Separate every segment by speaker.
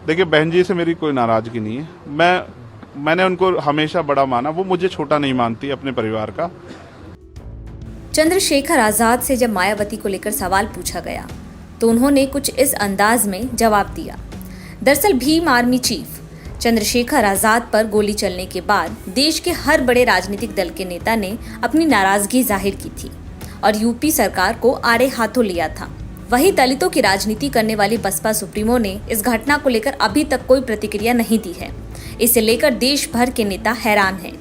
Speaker 1: देखिए, बहन जी से मेरी कोई नाराजगी नहीं है। मैंने उनको हमेशा बड़ा माना, वो मुझे छोटा नहीं मानती अपने परिवार का।
Speaker 2: चंद्रशेखर आजाद से जब मायावती को लेकर सवाल पूछा गया तो उन्होंने कुछ इस अंदाज में जवाब दिया। दरअसल भीम आर्मी चीफ चंद्रशेखर आजाद पर गोली चलने के बाद देश के हर बड़े राजनीतिक दल के नेता ने अपनी नाराजगी जाहिर की थी और यूपी सरकार को आड़े हाथों लिया था। वहीं दलितों की राजनीति करने वाली बसपा सुप्रीमो ने इस घटना को लेकर अभी तक कोई प्रतिक्रिया नहीं दी है। इसे लेकर देश भर के नेता हैरान हैं।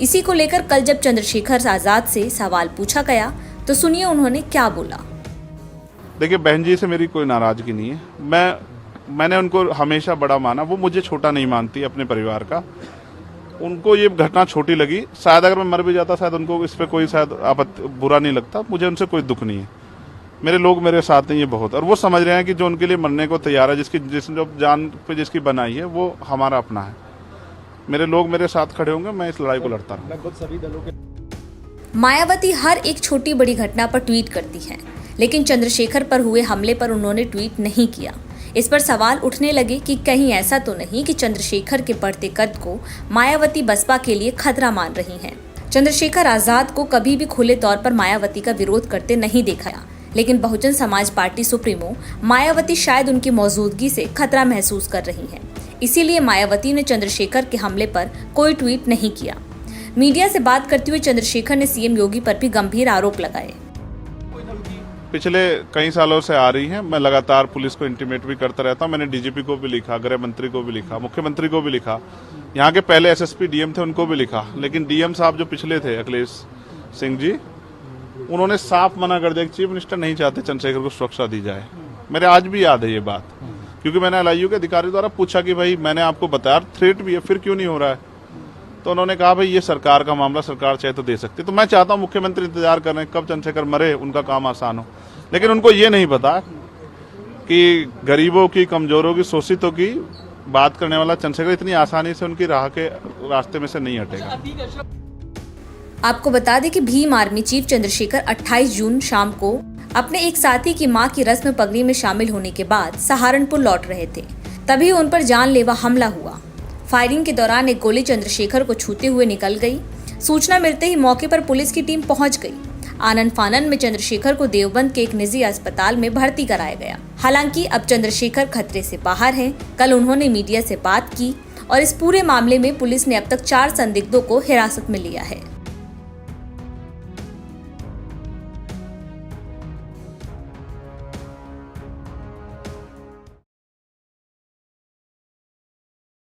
Speaker 2: इसी को लेकर कल जब चंद्रशेखर आजाद से सवाल पूछा गया तो सुनिए उन्होंने क्या बोला।
Speaker 1: देखिए, बहन जी से मेरी कोई नाराजगी नहीं है। मैंने उनको हमेशा बड़ा माना, वो मुझे छोटा नहीं मानती अपने परिवार का। उनको ये घटना छोटी लगी, शायद अगर मैं मर भी जाता शायद उनको इस पर कोई शायद बुरा नहीं लगता। मुझे उनसे कोई दुख नहीं है। मेरे लोग मेरे साथ नहीं है बहुत, और वो समझ रहे हैं कि जो उनके लिए मरने को तैयार है, जिसने जो जान पे जिसकी बनाई है, वो हमारा अपना है। मेरे लोग मेरे साथ खड़े होंगे, मैं इस लड़ाई को लड़ता रहूंगा।
Speaker 3: लगभग सभी दलों के
Speaker 2: मायावती हर एक छोटी बड़ी घटना पर ट्वीट करती हैं, लेकिन चंद्रशेखर पर हुए हमले पर उन्होंने ट्वीट नहीं किया। इस पर सवाल उठने लगे कि कहीं ऐसा तो नहीं कि चंद्रशेखर के बढ़ते कद को मायावती बसपा के लिए खतरा मान रही हैं। चंद्रशेखर आजाद को कभी भी खुले तौर पर मायावती का विरोध करते नहीं देखा, लेकिन बहुजन समाज पार्टी सुप्रीमो मायावती शायद उनकी मौजूदगी से खतरा महसूस कर रही हैं। इसीलिए मायावती ने चंद्रशेखर के हमले पर कोई ट्वीट नहीं किया। मीडिया से बात करते हुए चंद्रशेखर ने सीएम योगी पर भी गंभीर आरोप लगाए।
Speaker 1: पिछले कई सालों से आ रही है, मैं लगातार पुलिस को इंटीमेट भी करता रहता हूं। मैंने डीजीपी को भी लिखा, गृह मंत्री को भी लिखा, मुख्यमंत्री को भी लिखा, यहाँ के पहले एसएसपी डीएम थे उनको भी लिखा। लेकिन डीएम साहब जो पिछले थे, अखिलेश सिंह जी, उन्होंने साफ मना कर दिया कि चीफ मिनिस्टर नहीं चाहते चंद्रशेखर को सुरक्षा दी जाए। मेरे आज भी याद है ये बात, क्योंकि मैंने एलआईयू के अधिकारी द्वारा पूछा कि भाई मैंने आपको बताया थ्रेट भी है, फिर क्यों नहीं हो रहा है? तो उन्होंने कहा भाई ये सरकार का मामला, सरकार चाहे तो दे सकती। तो मैं चाहता हूं मुख्यमंत्री इंतजार कर रहे हैं कब चंद्रशेखर मरे, उनका काम आसान हो। लेकिन उनको ये नहीं पता कि गरीबों की, कमजोरों की, शोषितों की बात करने वाला चंद्रशेखर इतनी आसानी से उनकी राह के रास्ते में से नहीं हटेगा।
Speaker 2: आपको बता दें कि भीम आर्मी चीफ चंद्रशेखर 28 जून शाम को अपने एक साथी की मां की रस्म पगड़ी में शामिल होने के बाद सहारनपुर लौट रहे थे। तभी उन पर जानलेवा हमला हुआ। फायरिंग के दौरान एक गोली चंद्रशेखर को छूते हुए निकल गई। सूचना मिलते ही मौके पर पुलिस की टीम पहुंच गई। आनन फानन में चंद्रशेखर को देवबंद के एक निजी अस्पताल में भर्ती कराया गया। हालांकि अब चंद्रशेखर खतरे से बाहर हैं। कल उन्होंने मीडिया से बात की और इस पूरे मामले में पुलिस ने अब तक 4 संदिग्धों को हिरासत में लिया है।